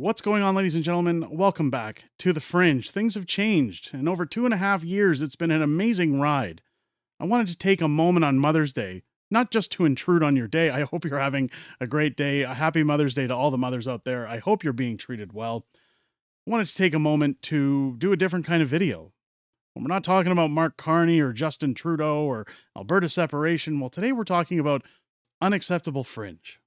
What's going on, ladies and gentlemen? Welcome back to the Fringe. Things have changed. In over 2.5 years, it's been an amazing ride. I wanted to take a moment on Mother's Day, not just to intrude on your day. I hope you're having a great day. A happy Mother's Day to all the mothers out there. I hope you're being treated well. I wanted to take a moment to do a different kind of video. We're not talking about Mark Carney or Justin Trudeau or Alberta separation. Well, today we're talking about unacceptable fringe.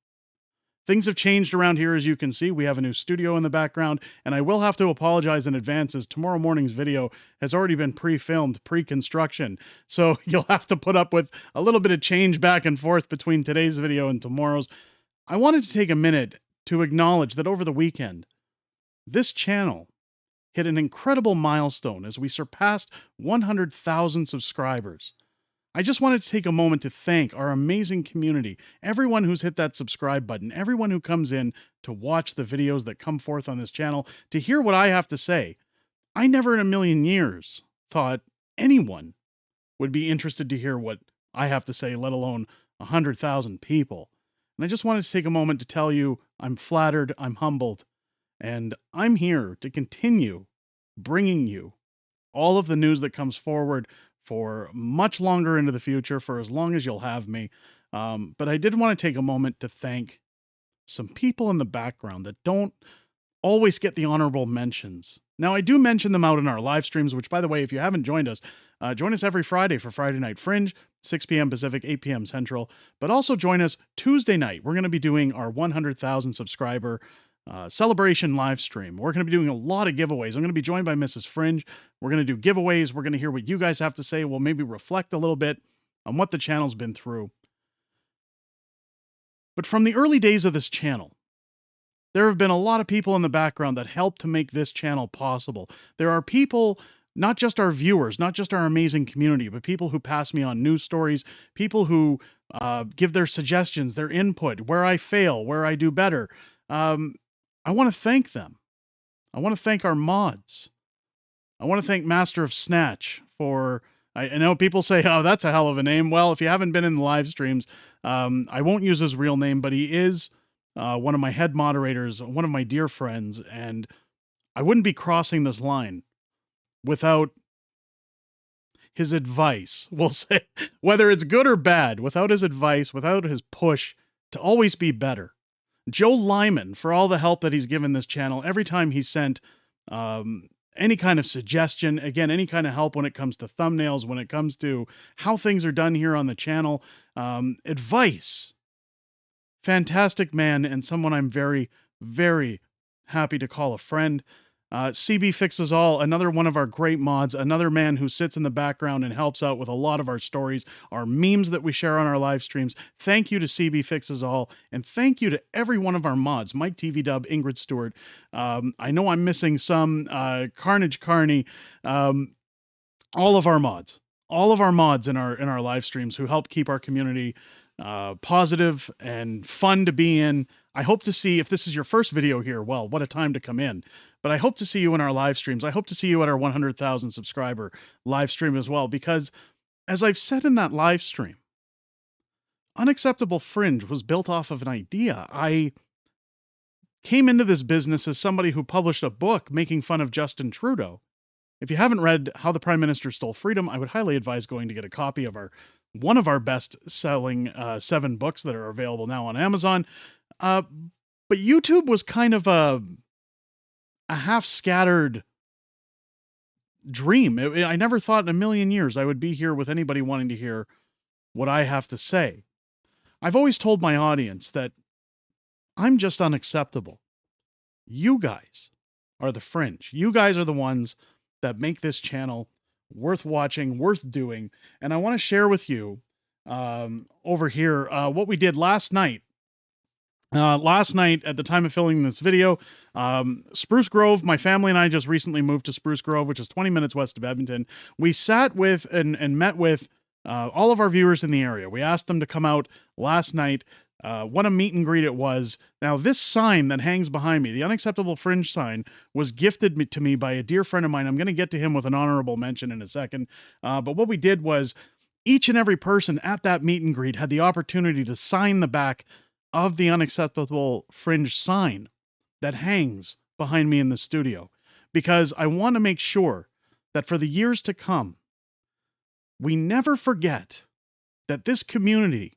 Things have changed around here, as you can see. We have a new studio in the background, and I will have to apologize in advance as tomorrow morning's video has already been pre-filmed, pre-construction. So you'll have to put up with a little bit of change back and forth between today's video and tomorrow's. I wanted to take a minute to acknowledge that over the weekend, this channel hit an incredible milestone as we surpassed 100,000 subscribers. I just wanted to take a moment to thank our amazing community, everyone who's hit that subscribe button, everyone who comes in to watch the videos that come forth on this channel, to hear what I have to say. I never in a million years thought anyone would be interested to hear what I have to say, let alone 100,000 people. And I just wanted to take a moment to tell you I'm flattered, I'm humbled, and I'm here to continue bringing you all of the news that comes forward for much longer into the future, for as long as you'll have me. But I did want to take a moment to thank some people in the background that don't always get the honorable mentions. Now, I do mention them out in our live streams, which, by the way, if you haven't joined us every Friday for Friday Night Fringe, 6 p.m. Pacific, 8 p.m. Central. But also join us Tuesday night. We're going to be doing our 100,000 subscriber celebration live stream. We're going to be doing a lot of giveaways. I'm going to be joined by Mrs. Fringe. We're going to do giveaways. We're going to hear what you guys have to say. We'll maybe reflect a little bit on what the channel's been through. But from the early days of this channel, there have been a lot of people in the background that helped to make this channel possible. There are people, not just our viewers, not just our amazing community, but people who pass me on news stories, people who give their suggestions, their input, where I fail, where I do better. I want to thank them. I want to thank our mods. I want to thank Master of Snatch for, I know people say, oh, that's a hell of a name. Well, if you haven't been in the live streams, I won't use his real name, but he is one of my head moderators, one of my dear friends, and I wouldn't be crossing this line without his advice. We'll say, whether it's good or bad, without his advice, without his push to always be better. Joe Lyman, for all the help that he's given this channel, every time he sent any kind of suggestion, again, any kind of help when it comes to thumbnails, when it comes to how things are done here on the channel, advice. Fantastic man, and someone I'm very, very happy to call a friend. CB Fixes All, another one of our great mods, another man who sits in the background and helps out with a lot of our stories, our memes that we share on our live streams. Thank you to CB Fixes All, and thank you to every one of our mods, Mike TV Dub, Ingrid Stewart. I know I'm missing some, Carnage Carney, all of our mods in our live streams who help keep our community positive and fun to be in. I hope to see, if this is your first video here, well, what a time to come in. But I hope to see you in our live streams. I hope to see you at our 100,000 subscriber live stream as well, because as I've said in that live stream, Unacceptable Fringe was built off of an idea. I came into this business as somebody who published a book making fun of Justin Trudeau. If you haven't read How the Prime Minister Stole Freedom, I would highly advise going to get a copy of one of our best-selling 7 books that are available now on Amazon. But YouTube was kind of a half-scattered dream. I never thought in a million years I would be here with anybody wanting to hear what I have to say. I've always told my audience that I'm just unacceptable. You guys are the Fringe. You guys are the ones that make this channel worth watching, worth doing. And I want to share with you over here what we did last night. Last night, at the time of filming this video, Spruce Grove, my family and I just recently moved to Spruce Grove, which is 20 minutes west of Edmonton. We sat with and met with all of our viewers in the area. We asked them to come out last night. What a meet and greet it was. Now, this sign that hangs behind me, the Unacceptable Fringe sign, was gifted to me by a dear friend of mine. I'm going to get to him with an honorable mention in a second. But what we did was, each and every person at that meet and greet had the opportunity to sign the back of the Unacceptable Fringe sign that hangs behind me in the studio because I want to make sure that for the years to come, we never forget that this community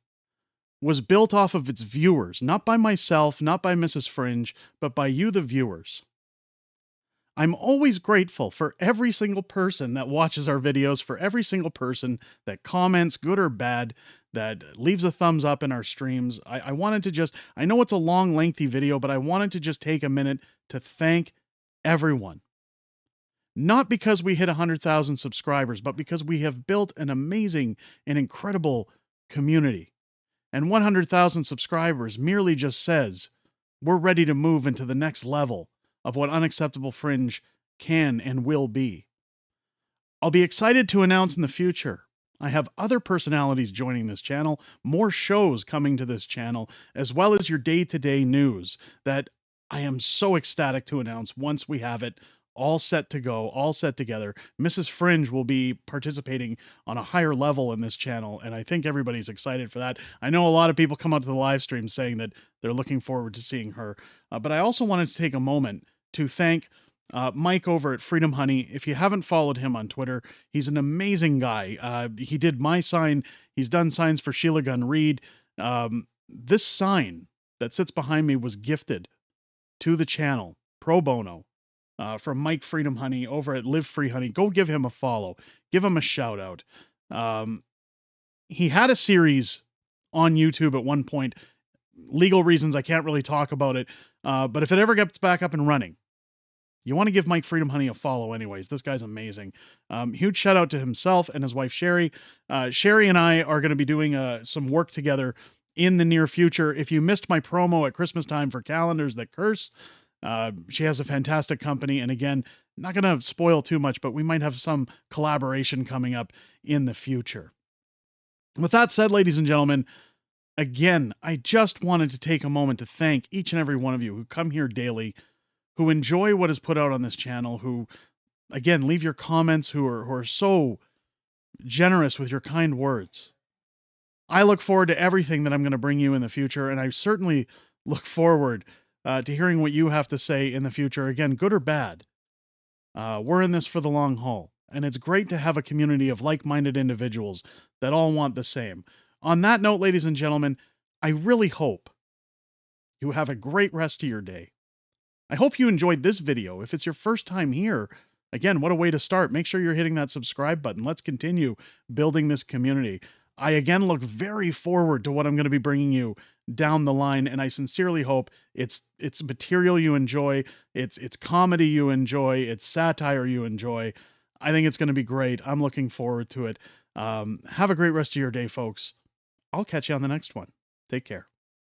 was built off of its viewers, not by myself, not by Mrs. Fringe, but by you, the viewers. I'm always grateful for every single person that watches our videos, for every single person that comments, good or bad, that leaves a thumbs up in our streams. I wanted to just, I know it's a long, lengthy video, but I wanted to just take a minute to thank everyone. Not because we hit 100,000 subscribers, but because we have built an amazing and incredible community. And 100,000 subscribers merely just says we're ready to move into the next level of what Unacceptable Fringe can and will be. I'll be excited to announce in the future I have other personalities joining this channel, more shows coming to this channel, as well as your day-to-day news that I am so ecstatic to announce once we have it all set to go, all set together. Mrs. Fringe will be participating on a higher level in this channel, and I think everybody's excited for that. I know a lot of people come out to the live stream saying that they're looking forward to seeing her, but I also wanted to take a moment to thank Mike over at Freedom Honey. If you haven't followed him on Twitter, he's an amazing guy. He did my sign. He's done signs for Sheila Gunn Reid. This sign that sits behind me was gifted to the channel pro bono from Mike Freedom Honey over at Live Free Honey. Go give him a follow. Give him a shout out. He had a series on YouTube at one point. Legal reasons, I can't really talk about it. But if it ever gets back up and running, you want to give Mike Freedom Honey a follow anyways. This guy's amazing. Huge shout out to himself and his wife, Sherry. Sherry and I are going to be doing some work together in the near future. If you missed my promo at Christmas time for Calendars That Curse, she has a fantastic company. And again, not going to spoil too much, but we might have some collaboration coming up in the future. With that said, ladies and gentlemen, again, I just wanted to take a moment to thank each and every one of you who come here daily, who enjoy what is put out on this channel, who, again, leave your comments, who are so generous with your kind words. I look forward to everything that I'm going to bring you in the future, and I certainly look forward to hearing what you have to say in the future. Again, good or bad, we're in this for the long haul, and it's great to have a community of like-minded individuals that all want the same. On that note, ladies and gentlemen, I really hope you have a great rest of your day. I hope you enjoyed this video. If it's your first time here, again, what a way to start. Make sure you're hitting that subscribe button. Let's continue building this community. I again look very forward to what I'm going to be bringing you down the line, and I sincerely hope it's material you enjoy, it's comedy you enjoy, it's satire you enjoy. I think it's going to be great. I'm looking forward to it. Have a great rest of your day, folks. I'll catch you on the next one. Take care.